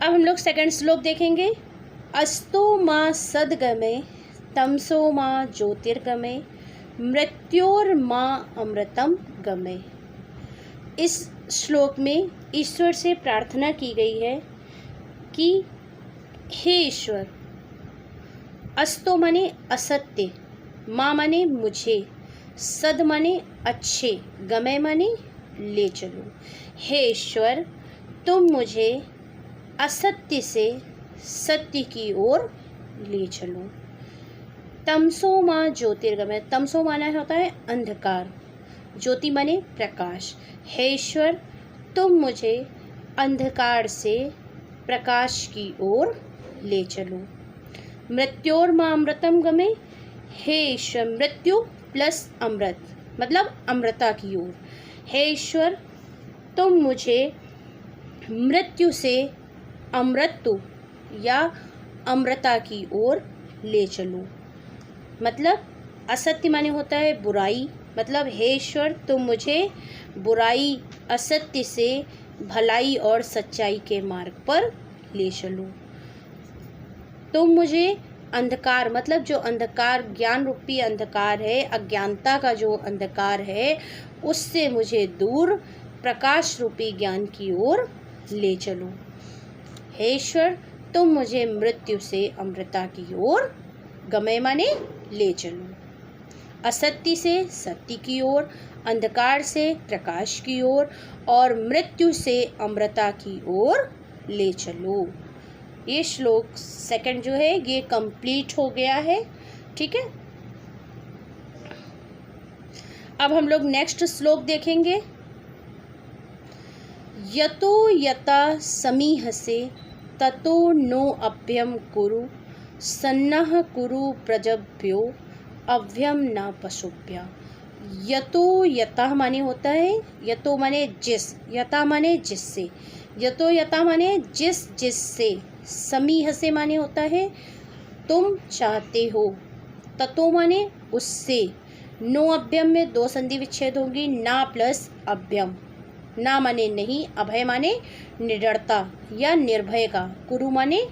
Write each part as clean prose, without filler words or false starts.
अब हम लोग सेकंड श्लोक देखेंगे। अस्तो माँ सद्गमे तमसो माँ ज्योतिर्गमे मृत्योर्माँ अमृतम गमे। इस श्लोक में ईश्वर से प्रार्थना की गई है कि हे ईश्वर, अस्तो माने असत्य, माँ माने मुझे, सद माने अच्छे, गमे माने ले चलो। हे ईश्वर, तुम मुझे असत्य से सत्य की ओर ले चलो। तमसो माँ ज्योतिर्गमय, तमसो माना होता है अंधकार, ज्योति माने प्रकाश। हे ईश्वर, तुम मुझे अंधकार से प्रकाश की ओर ले चलो। मृत्योर्मा अमृतम गमे, हे ईश्वर, मृत्यु प्लस अमृत मतलब अमृता की ओर। हे ईश्वर, तुम मुझे मृत्यु से अमृतु या अमृता की ओर ले चलो। मतलब असत्य माने होता है बुराई, मतलब हे ईश्वर, तुम मुझे बुराई असत्य से भलाई और सच्चाई के मार्ग पर ले चलो। तुम मुझे अंधकार, मतलब जो अंधकार ज्ञान रूपी अंधकार है, अज्ञानता का जो अंधकार है, उससे मुझे दूर प्रकाश रूपी ज्ञान की ओर ले चलो। हे ईश्वर, तुम मुझे मृत्यु से अमृता की ओर, गमय माने ले चलो, असत्य से सत्य की ओर, अंधकार से प्रकाश की ओर और मृत्यु से अमृता की ओर ले चलो। ये श्लोक सेकंड जो है ये कंप्लीट हो गया है। ठीक है, अब हम लोग नेक्स्ट श्लोक देखेंगे। यतो यता समीहसे ततो नो अभ्यम कुरु सन्नः कुरु प्रजभ्यो अभ्यम न पशुभ्या। यतो यता माने होता है, यतो माने जिस, यता माने जिससे, यतो यता माने जिस जिससे, समीह से माने होता है तुम चाहते हो, ततो माने उससे, नो अभ्यम में दो संधि विच्छेद होगी, ना प्लस अभ्यम, ना माने नहीं, अभय माने निडरता या निर्भय का, कुरु माने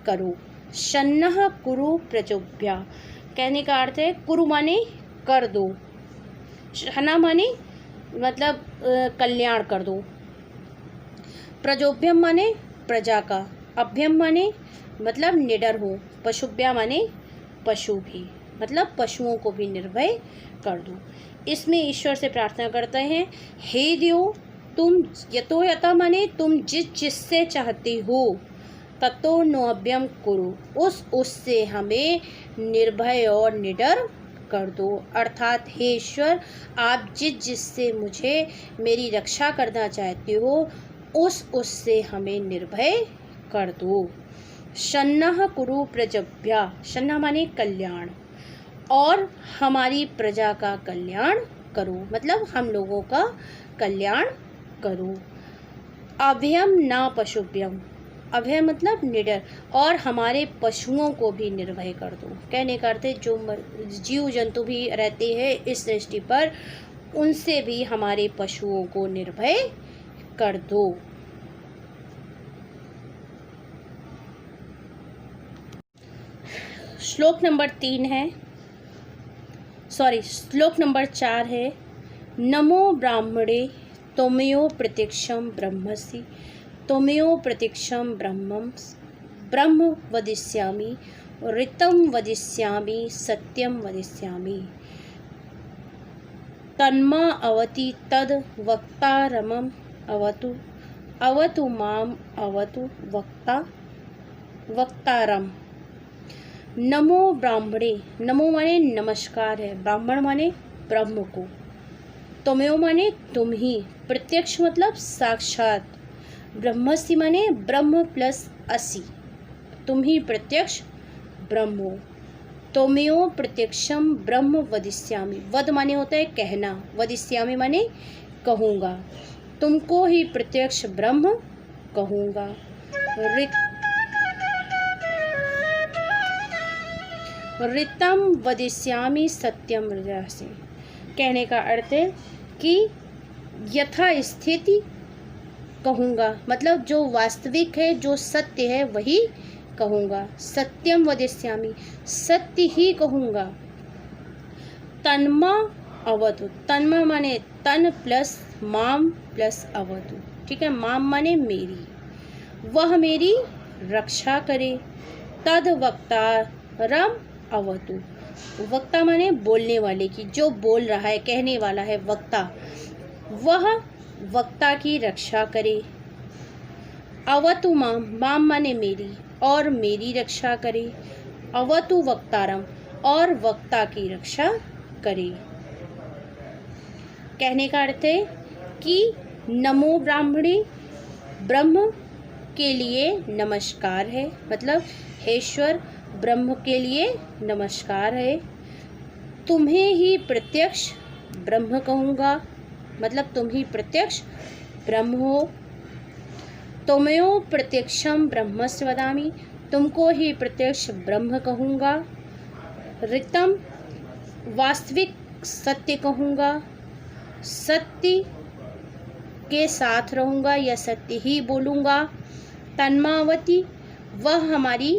करो, शन्नः कुरु प्रचोभ्या, कहने का अर्थ है कुरु माने कर दो, शना माने मतलब कल्याण कर दो, प्रजोभ्यम माने प्रजा का, अभ्यम माने मतलब निडर हो, पशुभ्या माने पशु भी, मतलब पशुओं को भी निर्भय कर दो। इसमें ईश्वर से प्रार्थना करते हैं, हे देव, तुम यतो यता माने तुम जिस जिससे चाहते हो, ततो नो अभ्यम कुरु, उससे हमें निर्भय और निडर कर दो। अर्थात हे ईश्वर, आप जिस जिससे मुझे मेरी रक्षा करना चाहते हो, उससे हमें निर्भय कर दो। शन्नः कुरु प्रजभ्या, शन्नः माने कल्याण, और हमारी प्रजा का कल्याण करो, मतलब हम लोगों का कल्याण करो। अभयम ना पशुभ्यम, अभय मतलब निडर, और हमारे पशुओं को भी निर्भय कर दो। कहने का अर्थ है जो जीव जंतु भी रहते हैं इस सृष्टि पर, उनसे भी हमारे पशुओं को निर्भय कर दो। श्लोक नंबर 3 है, श्लोक नंबर 4 है। नमो ब्राह्मणे त्वमेव प्रत्यक्षं ब्रह्मसि त्वमेव प्रत्यक्षं ब्रह्म वदिष्यामि ऋतं वदिष्यामि सत्यं वदिष्यामि तन्मा अवति तद वक्तारमं अवतु माम अवतु वक्तारम। नमो ब्राह्मणे, नमो माने नमस्कार है, ब्राह्मण माने ब्रह्म को, त्वमेव माने तुम ही, प्रत्यक्ष मतलब साक्षात, ब्रह्मसि माने ब्रह्म प्लस असि, तुम ही प्रत्यक्ष ब्रह्म हो। त्वमेव प्रत्यक्षम ब्रह्म वदिष्यामि, वद माने होता है कहना, वदिष्यामि माने कहूँगा, तुमको ही प्रत्यक्ष ब्रह्म कहूँगा। ऋतम वदिष्यामि सत्यम हृदयासि, कहने का अर्थ है कि यथा स्थिति कहूँगा, मतलब जो वास्तविक है, जो सत्य है वही कहूँगा। सत्यम वदिष्यामि, सत्य ही कहूँगा। तन्मा अवतु, तन्मा माने तन प्लस माम प्लस अवतु, ठीक है। माम माने मेरी, वह मेरी रक्षा करे। तद वक्तारम अवतु, वक्ता माने बोलने वाले की, जो बोल रहा है, कहने वाला है वक्ता, वह वक्ता की रक्षा करे। अवतु माम, माम माने मेरी, और मेरी रक्षा करे। अवतु वक्तारम, और वक्ता की रक्षा करे। कहने का अर्थ है कि नमो ब्राह्मणे, ब्रह्म के लिए नमस्कार है, मतलब हे ईश्वर, ब्रह्म के लिए नमस्कार है। तुम्हें ही प्रत्यक्ष ब्रह्म कहूँगा, मतलब तुम ही प्रत्यक्ष ब्रह्म हो। त्वमेव प्रत्यक्षम ब्रह्मस्य वदामि, तुमको ही प्रत्यक्ष ब्रह्म कहूँगा। ऋतम, वास्तविक सत्य कहूँगा। सत्य के साथ रहूँगा या सत्य ही बोलूँगा। तन्मावती, वह हमारी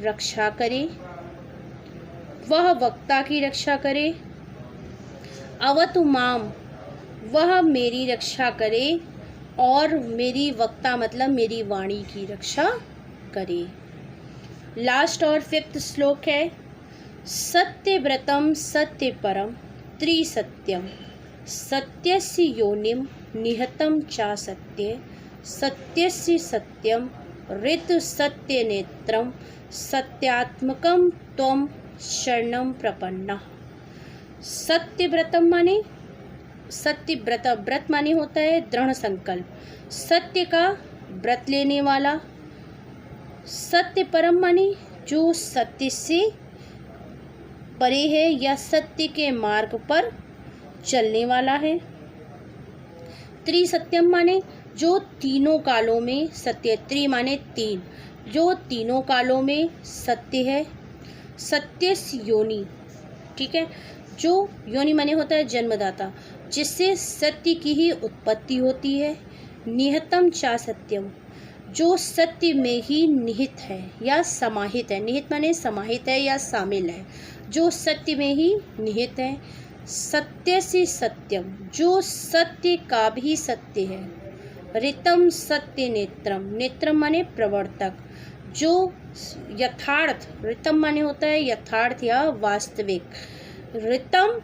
रक्षा करे, वह वक्ता की रक्षा करे। अवतु माम, वह मेरी रक्षा करे, और मेरी वक्ता मतलब मेरी वाणी की रक्षा करे। लास्ट और 5th श्लोक है। सत्यव्रतम सत्य परम त्रिसत्यम, सत्यस्य योनिम निहतम चा सत्ये, सत्यस्य सत्यम ऋत सत्य नेत्रम, सत्यात्मकम त्वम शरणम प्रपन्ना। सत्यव्रतम माने सत्य व्रत, व्रत माने होता है दृढ़ संकल्प, सत्य का व्रत लेने वाला। सत्य परम माने जो सत्य से परे है या सत्य के मार्ग पर चलने वाला है। त्रिसत्यम माने जो तीनों कालों में सत्य, त्रि माने तीन, जो तीनों कालों में सत्य है। सत्यस्य योनि, ठीक है, जो योनि माने होता है जन्मदाता, जिससे सत्य की ही उत्पत्ति होती है। निहतम चा सत्यम, जो सत्य में ही निहित है या समाहित है। निहित माने समाहित है या शामिल है, जो सत्य में ही निहित है। सत्य से सत्यम, जो सत्य का भी सत्य है। ऋतम सत्य नेत्रम, नेत्रम माने प्रवर्तक, जो यथार्थ, ऋतम माने होता है यथार्थ या वास्तविक। ऋतम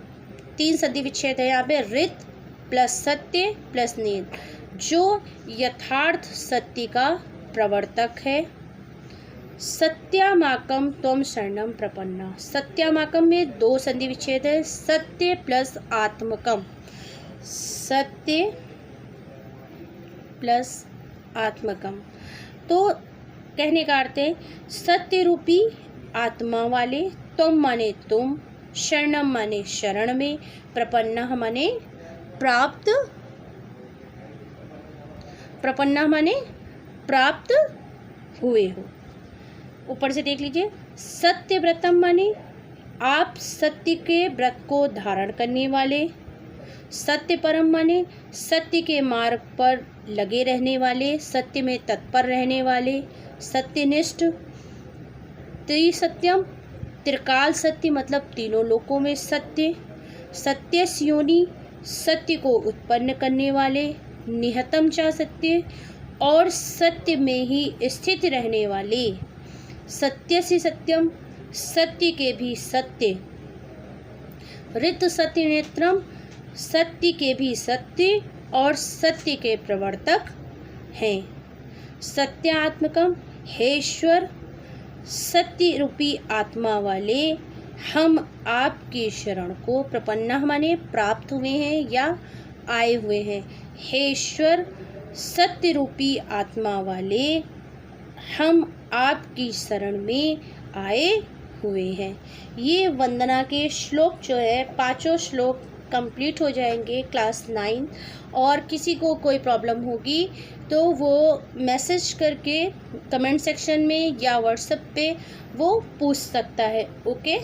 3 संधि विच्छेद है यहाँ पे, ऋत प्लस सत्य प्लस नेत्र, जो यथार्थ सत्य का प्रवर्तक है। सत्यामाकम त्वम शरणम प्रपन्ना, सत्यामाकम में 2 संधि विच्छेद है, सत्य प्लस आत्मकम, सत्य प्लस आत्मकम। तो कहने का अर्थ है सत्य रूपी आत्मा वाले, तुम माने तुम, शरणम माने शरण में, प्रपन्ना माने प्राप्त, प्रपन्ना माने प्राप्त हुए हो। ऊपर से देख लीजिए। सत्य व्रतम माने आप सत्य के व्रत को धारण करने वाले। सत्य परम माने सत्य के मार्ग पर लगे रहने वाले, सत्य में तत्पर रहने वाले, सत्यनिष्ठ। त्रिसत्यम, त्रिकाल सत्य मतलब तीनों लोकों में सत्य। सत्यस्य योनि, सत्य को उत्पन्न करने वाले। निहतम चा सत्य, और सत्य में ही स्थित रहने वाले। सत्य से सत्यम, सत्य के भी सत्य। ऋत सत्य नेत्रम, सत्य के भी सत्य और सत्य के प्रवर्तक हैं। सत्यात्मकम, हे ईश्वर, सत्य रूपी आत्मा वाले, हम आपकी शरण को, प्रपन्ना माने प्राप्त हुए हैं या आए हुए हैं। हे ईश्वर, सत्य रूपी आत्मा वाले, हम आपकी शरण में आए हुए हैं। ये वंदना के श्लोक जो है, 5 श्लोक कंप्लीट हो जाएंगे क्लास 9। और किसी को कोई प्रॉब्लम होगी तो वो मैसेज करके कमेंट सेक्शन में या व्हाट्सएप पे वो पूछ सकता है। ओके।